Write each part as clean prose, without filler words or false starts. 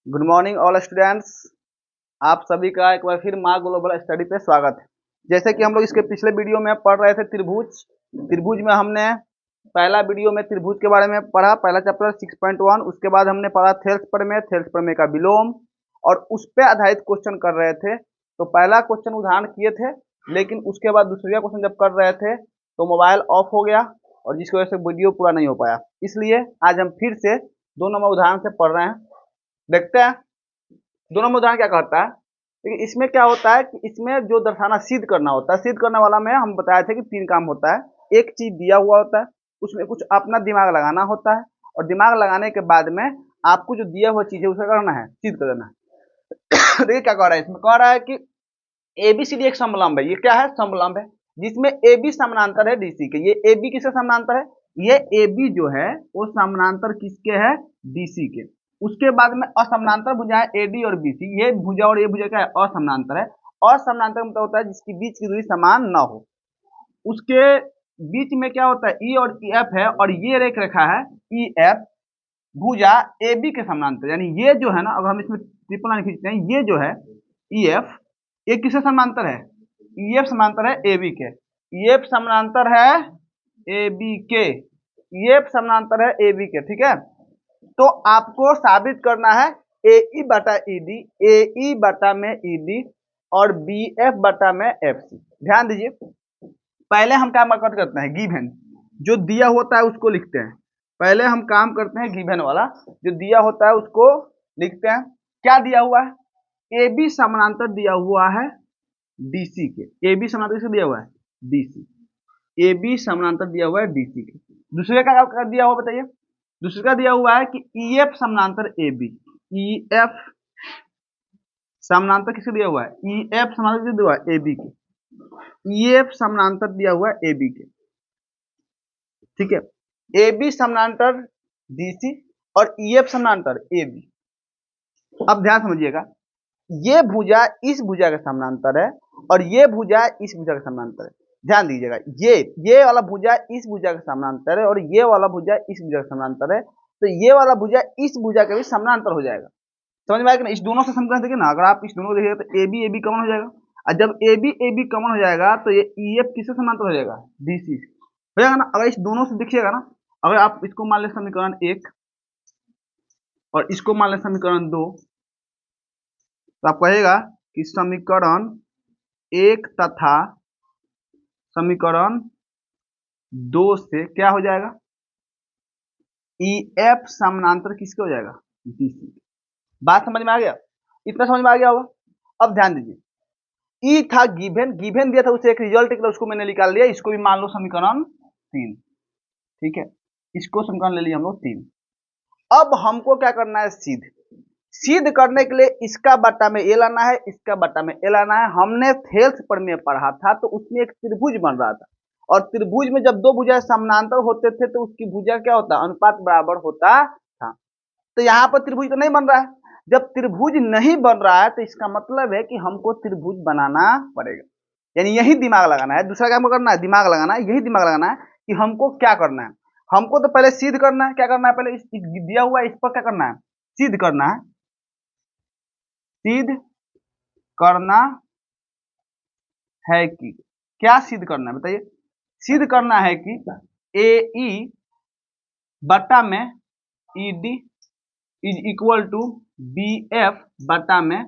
Good morning all students. आप सभी का एक बार फिर माँ ग्लोबल स्टडी पे स्वागत है। जैसे कि हम लोग इसके पिछले वीडियो में पढ़ रहे थे त्रिभुज। त्रिभुज में हमने पहला वीडियो में त्रिभुज के बारे में पढ़ा, पहला चैप्टर 6.1। उसके बाद हमने पढ़ा थेल्स प्रमेय का विलोम और उस पर आधारित क्वेश्चन कर रहे थे। तो पहला क्वेश्चन उदाहरण किए थे, लेकिन उसके बाद दूसरा क्वेश्चन जब कर रहे थे तो मोबाइल ऑफ हो गया और जिसकी वजह से वीडियो पूरा नहीं हो पाया। इसलिए आज हम फिर से 2 नंबर उदाहरण से पढ़ रहे हैं। देखते हैं 2 नंबर उदाहरण क्या कहता है। देखिए इसमें क्या होता है कि इसमें जो दर्शाना सिद्ध करना होता है, सिद्ध करने वाला में हम बताए थे कि 3 काम होता है। एक चीज दिया हुआ होता है, उसमें कुछ अपना दिमाग लगाना होता है और दिमाग लगाने के बाद में आपको जो दिया हुआ चीज है उसे करना है, सिद्ध कर देना है। देखिए क्या कह रहा है, इसमें कह रहा है कि एबीसीडी एक समलंब है। ये क्या है? समलंब है, जिसमें AB समानांतर है DC के। ये AB किसके समानांतर है? ये AB जो है वो समानांतर किसके है? DC के। उसके बाद में असमानांतर भुजा है AD और BC। ये भुजा और ये भुजा क्या है? असमानांतर है। असमानांतर मतलब होता है जिसकी बीच की दूरी समान न हो। उसके बीच में क्या होता है? E और F है और ये रेख रेखा है EF भुजा AB के समानांतर। यानी ये जो है ना, अगर हम इसमें ट्रिपल लाइन खींचते हैं, ये जो है EF, ये किससे समानांतर है? EF समानांतर है AB के। EF समानांतर है AB के। EF समानांतर है AB के, ठीक है। तो आपको साबित करना है AE बटा ED, AE बटा में ED और BF बटा में FC। ध्यान दीजिए, पहले हम काम करते हैं गिवन। जो दिया होता है उसको लिखते हैं। पहले हम काम करते हैं गिवन वाला, जो दिया होता है उसको लिखते हैं। क्या दिया हुआ है? AB समानांतर दिया हुआ है DC के। AB समानांतर किससे दिया हुआ है? DC। AB समानांतर दिया हुआ है DC के। दूसरे का क्या दिया हुआ बताइए? दूसरे का दिया हुआ है कि EF समानांतर AB। EF समानांतर किससे दिया हुआ है? EF समानांतर किससे दिया हुआ है? AB के। EF समानांतर दिया हुआ है AB के, ठीक है। AB समानांतर DC और EF समानांतर AB। अब ध्यान समझिएगा, ये भुजा इस भुजा के समानांतर है और ये भुजा इस भुजा के समानांतर है। ध्यान दीजिएगा, ये वाला भुजा इस भुजा के समानांतर है और ये वाला भुजा इस भुजा के समानांतर है। तो ये वाला भुजा इस भुजा के भी समानांतर हो जाएगा। समझ में आएगा ना? इस दोनों से समीकरण देखिए ना, अगर आप इस दोनों को देखिएगा तो AB AB कॉमन हो जाएगा। और जब AB AB कॉमन हो जाएगा तो ये EF किससे समानांतर हो जाएगा? DC हो जाएगा ना। अगर इस दोनों से देखिएगा ना, अगर आप इसको मान ले समीकरण 1 और इसको मान ले समीकरण 2, तो आप कहेगा कि समीकरण 1 तथा समीकरण 2 से क्या हो जाएगा? EF समानांतर किसके हो जाएगा? DC। बात समझ में आ गया? इतना समझ में आ गया होगा। अब ध्यान दीजिए, ई था गिवन, गिवन दिया था उसे एक रिजल्ट निकला, उसको मैंने निकाल लिया। इसको भी मान लो समीकरण 3, ठीक है। इसको समीकरण ले लिया हम लोग 3। अब हमको क्या करना है? सिद्ध। सिद्ध करने के लिए इसका बट्टा में ए लाना है, इसका बट्टा में ए लाना है। हमने थेल्स प्रमेय पढ़ा था तो उसमें एक त्रिभुज बन रहा था और त्रिभुज में जब दो भुजा समानांतर होते थे तो उसकी भुजा क्या होता? अनुपात बराबर होता था। तो यहाँ पर त्रिभुज तो नहीं बन रहा है। जब त्रिभुज नहीं बन रहा है तो इसका मतलब है कि हमको त्रिभुज बनाना पड़ेगा। यानी यही दिमाग लगाना है, दूसरा काम करना है दिमाग लगाना है। यही दिमाग लगाना है कि हमको क्या करना है। हमको तो पहले सिद्ध करना है। क्या करना है? पहले इस दिया हुआ इस पर क्या करना है? सिद्ध करना है। सिद्ध करना है कि क्या सिद्ध करना है बताइए? सिद्ध करना है कि AE बटा में ED is equal to BF बटा में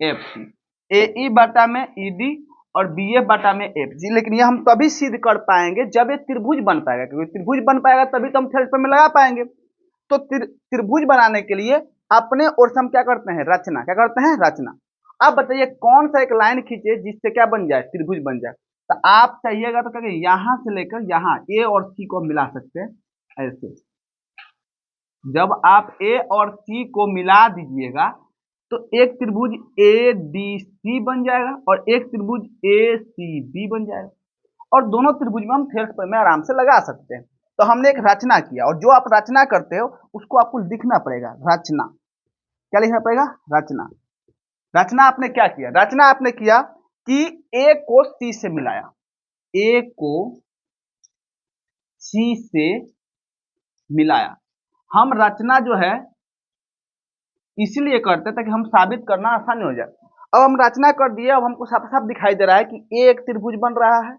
FC। AE बटा में ED और BF बटा में FC। लेकिन ये हम तभी सिद्ध कर पाएंगे जब ये त्रिभुज बन पाएगा, क्योंकि त्रिभुज बन पाएगा तभी तो हम थेल्स प्रमेय लगा पाएंगे। तो त्रिभुज बनाने के लिए अपने ओर से हम क्या करते हैं? रचना। क्या करते हैं? रचना। अब बताइए कौन सा एक लाइन खींचे जिससे क्या बन जाए? त्रिभुज बन जाए। तो आप चाहिएगा तो क्या, यहां से लेकर यहां A और C को मिला सकते हैं ऐसे। जब आप A और C को मिला दीजिएगा तो एक त्रिभुज ADC बन जाएगा और एक त्रिभुज ACB बन जाएगा और दोनों त्रिभुज में हम थेल्स प्रमेय आराम से लगा सकते हैं। तो हमने एक रचना किया और जो आप रचना करते हो उसको आपको लिखना पड़ेगा। रचना क्या लिखना पड़ेगा? रचना। रचना आपने क्या किया? रचना आपने किया कि A को C से मिलाया, A को C से मिलाया। हम रचना जो है इसीलिए करते हैं ताकि हम साबित करना आसानी हो जाए। अब हम रचना कर दिए, अब हमको साफ साफ दिखाई दे रहा है कि एक त्रिभुज बन रहा है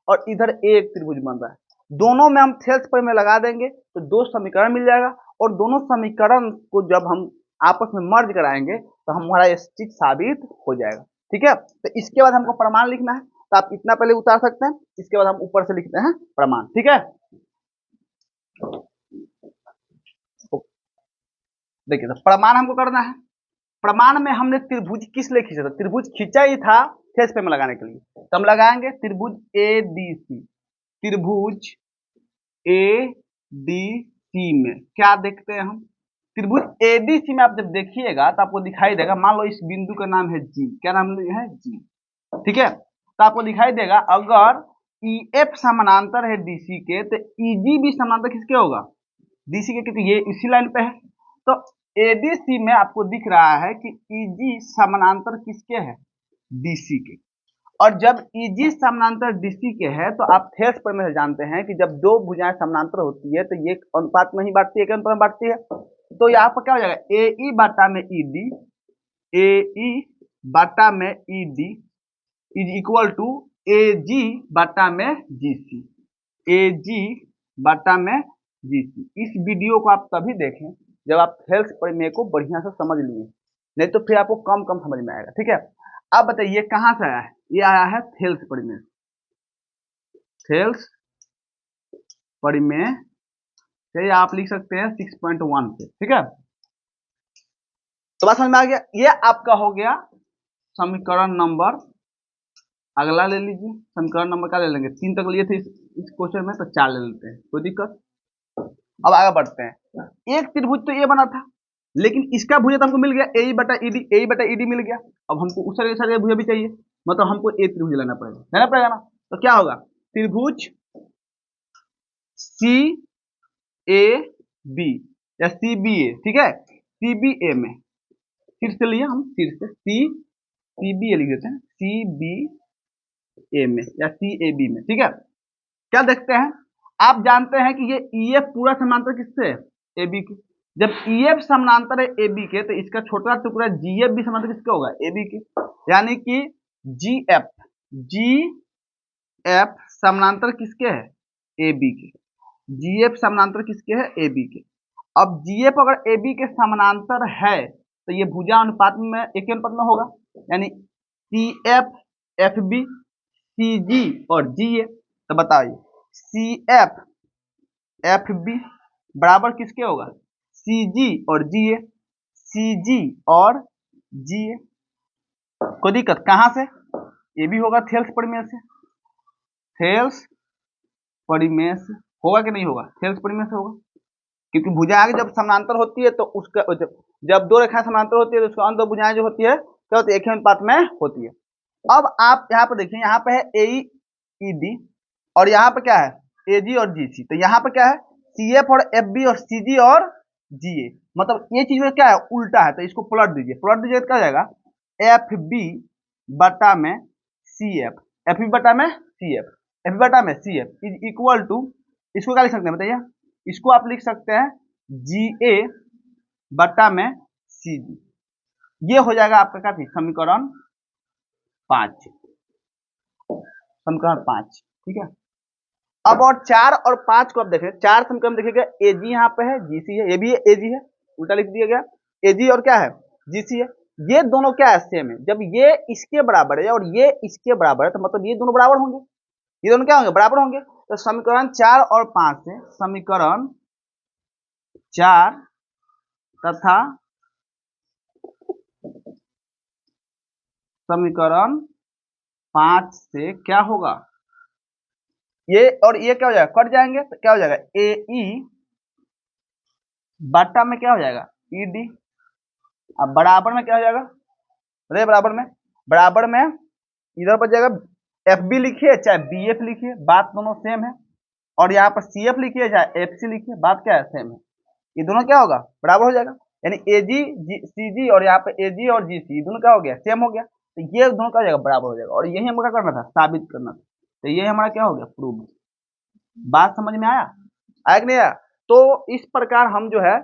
और इधर एक त्रिभुज बन रहा है। दोनों में हम थेल्स प्रमेय लगा देंगे तो दो समीकरण मिल जाएगा, और दोनों समीकरण को जब हम आपस में मर्ज कराएंगे तो हमारा ये चीज साबित हो जाएगा। ठीक है, तो इसके बाद हमको प्रमाण लिखना है, तो आप इतना पहले उतार सकते हैं, इसके बाद हम ऊपर से लिखते हैं प्रमाण। ठीक है, देखिए तो प्रमाण हमको करना है। प्रमाण में हमने त्रिभुज किस लिए खींचा था? त्रिभुज खींचा ही था फेस पे में लगाने के लिए, तो हम लगाएंगे त्रिभुज ADC। त्रिभुज ADC में क्या देखते हैं हम? त्रिभुज ADC में आप जब देखिएगा तो आपको दिखाई देगा, मान लो इस बिंदु का नाम है G, क्या नाम है? G। ठीक है, तो आपको दिखाई देगा अगर EF समानांतर है DC के तो EG भी समानांतर किसके होगा? DC के, क्योंकि ये इसी लाइन पे है। तो ADC में आपको दिख रहा है कि EG समानांतर किसके है? DC के। और जब EG समानांतर DC के है तो आप थेल्स प्रमेय से जानते हैं कि जब दो भुजाएं समानांतर होती है तो ये अनुपात में ही बांटती है, एक अनुपात में बांटती है। तो यहाँ पर क्या हो जाएगा? AE बाटा में ED, AE बाटा में ED is equal to AG बाटा में GC, AG बाटा में GC। इस वीडियो को आप तभी देखें जब आप थेल्स प्रमेय को बढ़िया से समझ लिए, नहीं तो फिर आपको कम कम समझ में आएगा। ठीक है, अब बताइए कहाँ से आया है? ये आया है थेल्स प्रमेय, थेल्स प्रमेय से आप लिख सकते हैं 6.1 से। ठीक है, तो बात समझ में आ गया। ये आपका हो गया समीकरण नंबर। अगला ले लीजिए, समीकरण नंबर क्या ले लेंगे? 3 तक लिए थे इस क्वेश्चन में, तो 4 ले लेते हैं, कोई दिक्कत। अब आगे बढ़ते हैं। एक त्रिभुज तो ये बना था, लेकिन इसका भुजा तो हमको मिल गया AE बटा ED, AE बटा ED मिल गया। अब हमको उस सारे भुजा भी चाहिए, मतलब हमको एक त्रिभुज लेना पड़ेगा ना। तो क्या होगा? त्रिभुज CAB या CBA। ठीक है, CBA में फिर से लिए हम, फिर से CBA लिख देते हैं, CBA में या CAB में। ठीक है, क्या देखते हैं? आप जानते हैं कि ये EF पूरा समानांतर किससे है? AB के। जब EF समानांतर है AB के तो इसका छोटा टुकड़ा GF भी समानांतर किसका होगा? AB के। यानी कि GF समानांतर किसके है? AB के। GF समानांतर किसके है? AB के। अब GF अगर AB के समानांतर है तो ये भुजा अनुपात में एक अनुपात में होगा, यानी CF FB CG और GA। तो बताइए CF FB बराबर किसके होगा? CG और GA, CG और GA। कोई दिक्कत? कहां से? ये भी होगा थेल्स प्रमेय से। थेल्स प्रमेय से होगा कि नहीं होगा? थेल्स प्रमेय से होगा, क्योंकि भुजा आगे जब समानांतर होती है तो उसका जब दो रेखाएं समानांतर होती है तो उसका अंत भुजाएं जो होती है क्या होती है? एक ही अनुपात में होती है। अब आप यहाँ पर देखिए, यहाँ पे है AED और यहाँ पे क्या है? AG और GC। तो यहाँ पे क्या है? CF और FB और CG और GA। मतलब ये चीज में क्या है? उल्टा है, तो इसको पलट दीजिए, पलट दीजिए तो क्या हो जाएगा? FB बटा में CF, FB बटा में CF, FB बटा में CF इज इक्वल टू, इसको क्या लिख सकते हैं बताइए? इसको आप लिख सकते हैं GA बटा में CG। ये हो जाएगा आपका क्या? समीकरण 5, समीकरण 5। ठीक है, अब और 4 और 5 को आप देखें, 4 समीकरण देखिएगा, AG यहाँ पे है, GC है, ये भी AG है, उल्टा लिख दिया गया, AG और क्या है? GC है। ये दोनों क्या है? सेम है। जब ये इसके बराबर है और ये इसके बराबर है तो मतलब ये दोनों बराबर होंगे, ये दोनों क्या होंगे? बराबर होंगे। तो समीकरण 4 और 5 से समीकरण 4 तथा समीकरण 5 से क्या होगा? ये और ये क्या हो जाएगा? कट जाएंगे तो क्या हो जाएगा? AE बटा में क्या हो जाएगा? ED। अब बराबर में क्या हो जाएगा? अरे बराबर में इधर पर जाएगा FB लिखिए चाहे BF लिखिए, बात दोनों सेम है। और यहाँ पर CF लिखिए चाहे FC लिखिए, बात क्या है? सेम है। ये दोनों क्या होगा? बराबर हो जाएगा। यानी AG CG और यहाँ पे AG और GC दोनों क्या हो गया? सेम हो गया। तो ये दोनों क्या हो जाएगा? बराबर हो जाएगा। और यही हमको क्या करना था? साबित करना था। तो ये हमारा क्या हो गया? प्रूव। बात समझ में आया कि नहीं आया? तो इस प्रकार हम जो है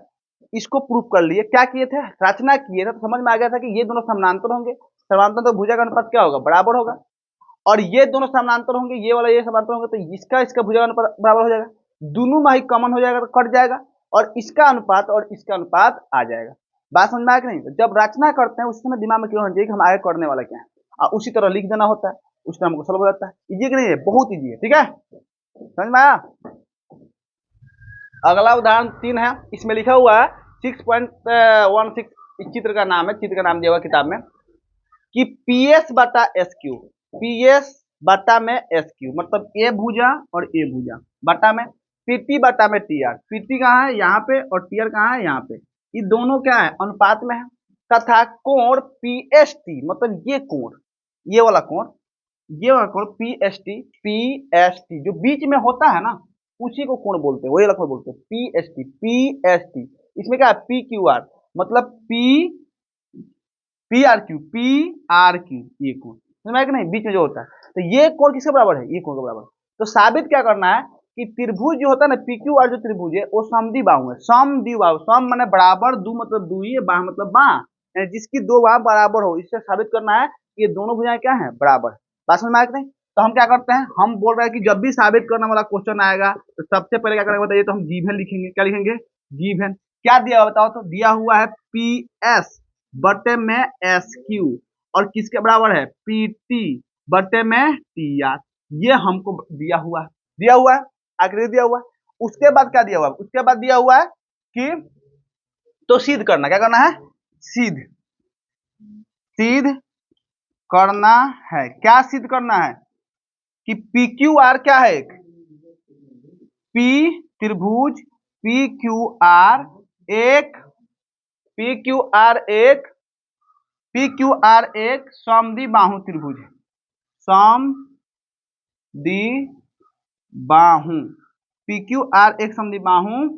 इसको प्रूफ कर लिए, क्या किए थे, रचना किए थे, तो समझ में आ गया था कि ये दोनों समानांतर होंगे, समानांतर तो भुजा का अनुपात क्या होगा, बराबर होगा। और ये दोनों समानांतर होंगे, ये वाला ये समानांतर होंगे, तो इसका भुजा का अनुपात बराबर हो जाएगा, दोनों में ही कॉमन हो जाएगा तो कट जाएगा, और इसका अनुपात और इसका अनुपात आ जाएगा। बात समझ में आया कि नहीं। तो जब रचना करते हैं उस समय दिमाग में क्यों होना चाहिए कि हम आगे करने वाला क्या है, और उसी तरह लिख देना होता है, उस तरह हमको सॉल्व हो जाता है। इजी कि नहीं है, बहुत इजी है, ठीक है, समझ में आया। अगला उदाहरण 3 है, इसमें लिखा हुआ है 6.16, इस चित्र का नाम है, चित्र का नाम दिया हुआ किताब में कि PS बटा SQ, PS बटा में SQ मतलब ए भुजा और ए भुजा बटा में PT बटा में TR, PT कहाँ है यहाँ पे और TR कहाँ है यहाँ पे, ये दोनों क्या है, अनुपात में है, तथा कोण PST मतलब ये कोण, ये वाला कोण, ये वाला कोण PST जो बीच में होता है ना उसी को कोण बोलते हैं, वही वाला कोण बोलते हैं PST। इसमें क्या है PQR मतलब PRQ ये कोण, समझ में आया कि नहीं, बीच में जो होता है, तो ये कोण किसके बराबर है, ये कोण के बराबर। तो साबित क्या करना है कि त्रिभुज जो होता है ना PQR जो त्रिभुज है वो समद्वि बाहु है, समद्वि बाहु, सम माने बराबर, दू मतलब दुई, बाह मतलब बाह, जिसकी दो बाह बराबर हो, इससे साबित करना है कि ये दोनों भुजाएं क्या है, बराबर। बात समझ में आया कि नहीं। तो हम क्या करते हैं, हम बोल रहे हैं कि जब भी साबित करने वाला क्वेश्चन आएगा तो सबसे पहले क्या करेंगे बताइए, तो हम गिवन लिखेंगे, क्या लिखेंगे, गिवन। क्या दिया हुआ बताओ, तो दिया हुआ है PS बटे में SQ और किसके बराबर है PT बटे में TR, ये हमको दिया हुआ है, आखिरी दिया हुआ है। उसके बाद क्या दिया हुआ है, उसके बाद दिया हुआ है कि तो सिद्ध करना, क्या करना है, सिद्ध करना है, क्या सिद्ध करना है कि PQR क्या है, एक P त्रिभुज PQR एक समद्वि बाहु त्रिभुज है, समद्वि बाहु PQR एक समद्वि बाहु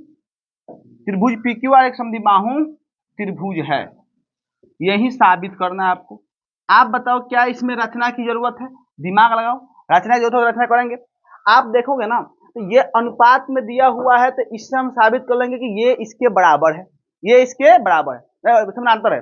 त्रिभुज, PQR एक समद्वि बाहु त्रिभुज है, यही साबित करना है आपको। आप बताओ क्या इसमें रचना की जरूरत है, दिमाग लगाओ, रचना की जरूरत है, रचना करेंगे। आप देखोगे ना तो ये अनुपात में दिया हुआ है, तो इससे हम साबित कर लेंगे कि ये इसके बराबर है, ये इसके बराबर है, समानांतर है,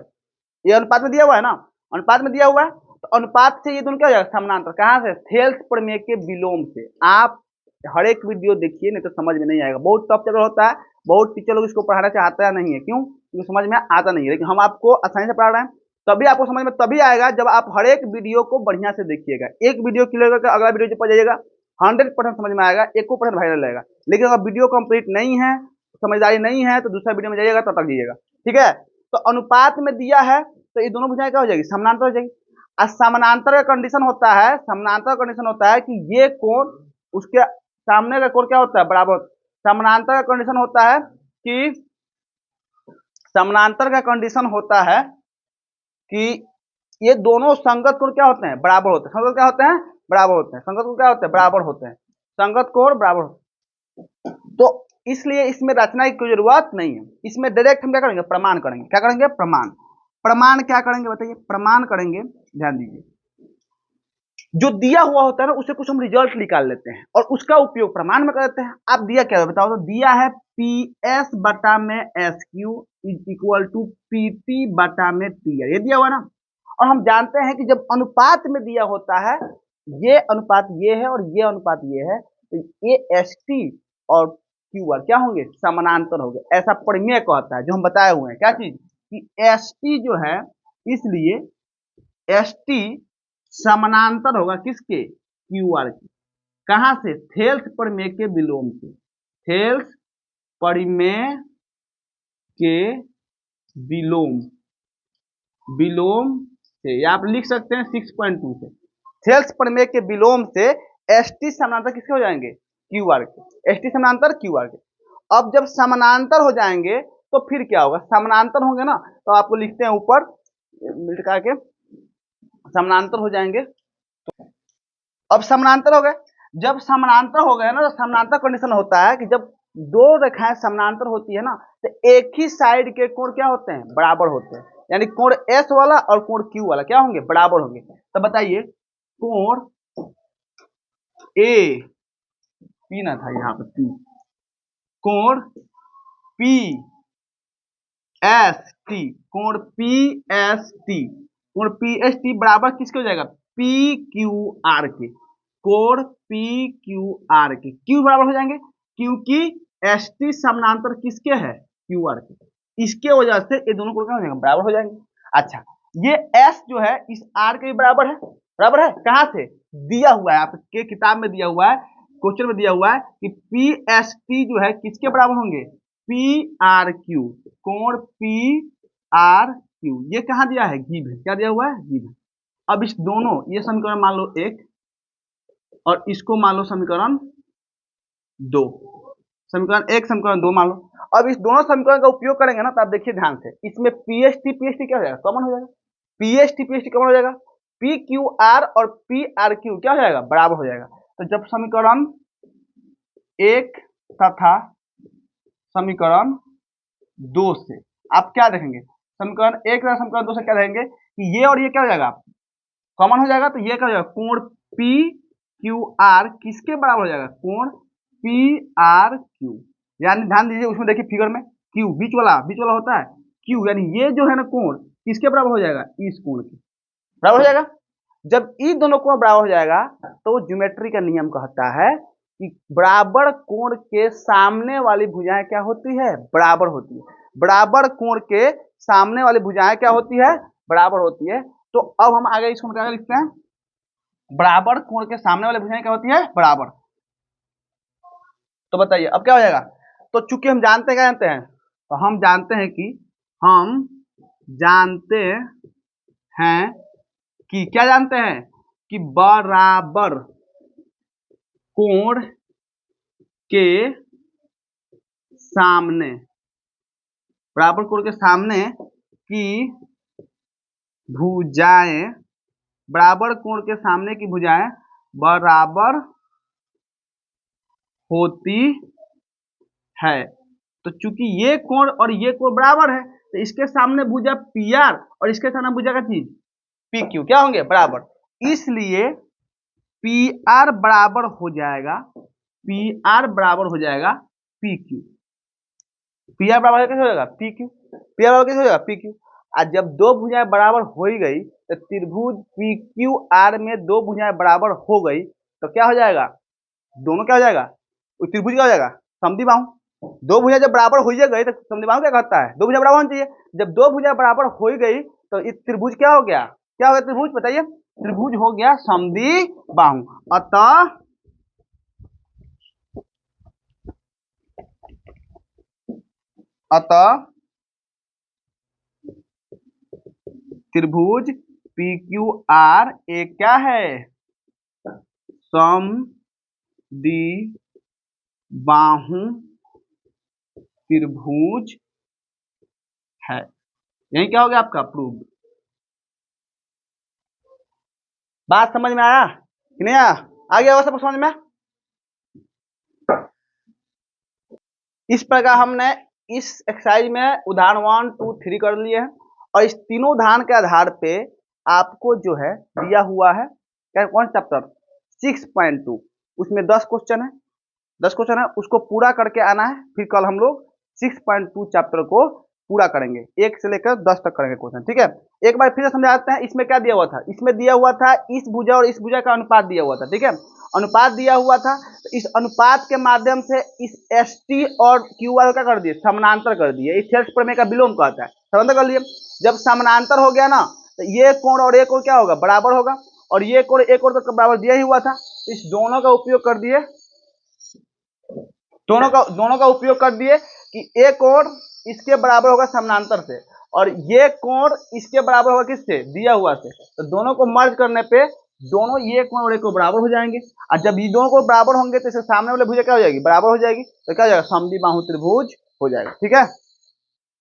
ये अनुपात में दिया हुआ है ना, अनुपात में दिया हुआ है, तो अनुपात से ये दोनों क्या हो जाएगा, समानांतर। कहाँ से, थेल्स प्रमेय के विलोम से। आप हर एक वीडियो देखिए, नहीं तो समझ में नहीं आएगा, बहुत टफ चैप्टर होता है, बहुत टीचर लोग इसको पढ़ाना चाहता नहीं है, क्यों, क्योंकि समझ में आता नहीं है, लेकिन हम आपको आसानी से पढ़ा रहे हैं, तभी आपको समझ में तभी आएगा जब आप हर एक वीडियो को बढ़िया से देखिएगा। एक वीडियो क्लियर करके अगला वीडियो जब पढ़ जाइएगा 100% समझ में आएगा, 1% वायरल रहेगा। लेकिन अगर वीडियो कंप्लीट नहीं है, समझदारी नहीं है, तो दूसरा वीडियो में जाइएगा, तब तक जाइएगा, ठीक है। तो अनुपात में दिया है तो ये दोनों भुजाएं क्या हो जाएगी, समानांतर हो जाएगी। और समानांतर का कंडीशन होता है, समानांतर कंडीशन होता है कि ये कोण उसके सामने का कोण क्या होता है, बराबर। समानांतर का कंडीशन होता है कि समानांतर का कंडीशन होता है कि ये दोनों संगत कोण क्या होते हैं, बराबर होते हैं, संगत क्या होते हैं, बराबर होते हैं, संगत कोण क्या होते हैं, बराबर होते हैं, संगत कोण बराबर होते हैं। तो इसलिए इसमें रचना की कोई जरूरत नहीं है, इसमें डायरेक्ट हम क्या करेंगे, प्रमाण करेंगे, क्या करेंगे, प्रमाण क्या करेंगे बताइए, प्रमाण करेंगे। ध्यान दीजिए, जो दिया हुआ होता है ना उससे कुछ हम रिजल्ट निकाल लेते हैं और उसका उपयोग प्रमाण में करते हैं। आप दिया क्या है बताओ, तो दिया है PS बटा में SQ is equal to PT बटा में TR, ये दिया हुआ ना। और हम जानते हैं कि जब अनुपात में दिया होता है, ये अनुपात ये है और ये अनुपात ये है, तो ये ST और QR क्या होंगे, समानांतर होंगे, ऐसा प्रमेय कहता है, जो हम बताए हुए हैं, क्या चीज कि ST जो है, इसलिए ST समानांतर होगा किसके, QR के, कहां से, थेल्स प्रमेय के विलोम से, थेल्स प्रमेय के विलोम से, या आप लिख सकते हैं 6.2 से, थेल्स प्रमेय के विलोम से ST समानांतर किसके हो जाएंगे, QR के, ST समानांतर QR के। अब जब समानांतर हो जाएंगे तो फिर क्या होगा, समानांतर होंगे ना, तो आपको लिखते हैं ऊपर मिटा के, समानांतर हो जाएंगे। अब समानांतर हो गए, जब समानांतर हो गए ना, तो समानांतर कंडीशन होता है कि जब दो रेखाएं समानांतर होती है ना, तो एक ही साइड के कोण क्या होते हैं, बराबर होते हैं, यानी कोण S वाला और कोण Q वाला क्या होंगे, बराबर होंगे। तो बताइए, कोण A P ना था यहाँ पे P, कोण P एस टी, कोण पी एस टी, कोण पी एस टी बराबर किसके हो जाएगा, पी क्यू आर के, कोण पी क्यू आर के, क्यों बराबर हो जाएंगे, क्योंकि एस टी समानांतर किसके है, क्यू आर के, इसके वजह से ये दोनों कोण क्या हो जाएंगे, बराबर हो जाएंगे। अच्छा, ये एस जो है इस आर के बराबर है, बराबर है, कहां से दिया हुआ है, आपके किताब में दिया हुआ है, क्वेश्चन में दिया हुआ है कि पी एस टी जो है किसके बराबर होंगे, पी आर क्यू, कोण पी आर क्यू, ये कहां दिया है, गिव है, क्या दिया हुआ है, गिव है। अब इस दोनों, ये समीकरण मान लो एक और इसको मान लो समीकरण दो, समीकरण एक समीकरण दो मान लो। अब इस दोनों समीकरण का उपयोग करेंगे ना, तो आप देखिए ध्यान से, इसमें पीएसटी क्या हो जाएगा, कॉमन हो जाएगा, पीएसटी कॉमन हो जाएगा, पी क्यू आर और पी आर क्यू क्या हो जाएगा, बराबर हो जाएगा। तो जब समीकरण एक तथा समीकरण दो से आप क्या देखेंगे, समीकरण एक तथा समीकरण दो से क्या देखेंगे कि ये और ये क्या हो जाएगा, कॉमन हो जाएगा, तो ये क्या हो जाएगा, कोण पी क्यू आर किसके बराबर हो जाएगा, कोण पी आर क्यू, यानी ध्यान दीजिए उसमें देखिए फिगर में क्यू बीच वाला होता है क्यू, यानी ये जो है ना कोण किसके बराबर हो जाएगा, इस कोण के बराबर हो जाएगा। जब ये दोनों कोण बराबर हो जाएगा तो ज्योमेट्री का नियम कहता है कि बराबर कोण के सामने वाली भुजाएं क्या होती है, बराबर होती है, बराबर कोण के सामने वाली भुजाएं क्या होती है, बराबर होती है। तो अब हम आगे इसको क्या लिखते हैं, बराबर कोण के सामने वाली भुजाएं क्या होती है, बराबर। तो बताइए अब क्या हो जाएगा, तो चूंकि हम जानते हैं, क्या जानते हैं, तो हम जानते हैं कि क्या जानते हैं कि बराबर कोण के सामने, बराबर कोण के सामने की भुजाएं, बराबर कोण के सामने की भुजाएं बराबर होती है। तो चूंकि ये कोण और ये कोण बराबर है, तो इसके सामने भुजा पी आर और इसके सामने भुजा का चीज पी क्यू क्या होंगे, बराबर, इसलिए पी आर बराबर हो जाएगा, पी आर बराबर हो जाएगा पी क्यू, पी आर बराबर कैसे हो जाएगा, पी क्यू, पी आर बराबर कैसे हो जाएगा, पी क्यू। आज जब दो भुजाएं बराबर हो ही गई तो त्रिभुज पी क्यू आर में दो भुजाएं बराबर हो गई तो क्या हो जाएगा, दोनों क्या हो जाएगा, त्रिभुज क्या हो जाएगा, समद्विबाहु। दो भुजा जब बराबर हो ही गई तो समद्विबाहु क्या कहता है, दो भुजा बराबर होनी चाहिए, जब दो भुजा बराबर हो ही गई तो इस त्रिभुज क्या हो गया, क्या हो गया त्रिभुज, बताइए, त्रिभुज हो गया समद्विबाहु। अतः त्रिभुज पी क्यू आर एक क्या है, समद्विबाहु त्रिभुज है। यही क्या हो गया आपका प्रूव। बात समझ में आया कि नहीं आया, आ गया सब समझ में। इस प्रकार हमने इस एक्सरसाइज में उदाहरण 1, 2, 3 कर लिए हैं और इस तीनों उदाहरण के आधार पे आपको जो है दिया हुआ है क्या, कौन चैप्टर 6.2, उसमें 10 क्वेश्चन है, 10 क्वेश्चन है, उसको पूरा करके आना है। फिर कल हम लोग 6.2 चैप्टर को पूरा करेंगे, 1 से लेकर 10 तक करेंगे क्वेश्चन, ठीक है। एक बार फिर से समझाते हैं, इसमें क्या दिया हुआ था, इसमें दिया हुआ था इस भुजा और इस भुजा का अनुपात दिया हुआ था, ठीक है, अनुपात दिया हुआ था। तो इस अनुपात के माध्यम से इस एस टी और क्यू आर क्या कर दिए, समानांतर कर दिए, इस थेल्स प्रमेय का विलोम कहता है, समानांतर कर लिए। जब समानांतर हो गया ना तो ये कोण और ये कोण क्या होगा, बराबर होगा, और ये कोण एक कोण तो बराबर दिया ही हुआ था, इस दोनों का उपयोग कर दिए, दोनों का उपयोग कर दिए कि एक कोण इसके बराबर होगा समानांतर से और ये कोण इसके बराबर होगा किससे, दिया हुआ से। तो दोनों को मर्ज करने पे दोनों ये कोण और ये कोण बराबर हो जाएंगे, और जब ये दोनों को बराबर होंगे तो इसके सामने वाले भुजा क्या हो जाएगी, बराबर हो जाएगी, तो क्या हो जाएगा, समद्विबाहु त्रिभुज हो जाएगा, ठीक है।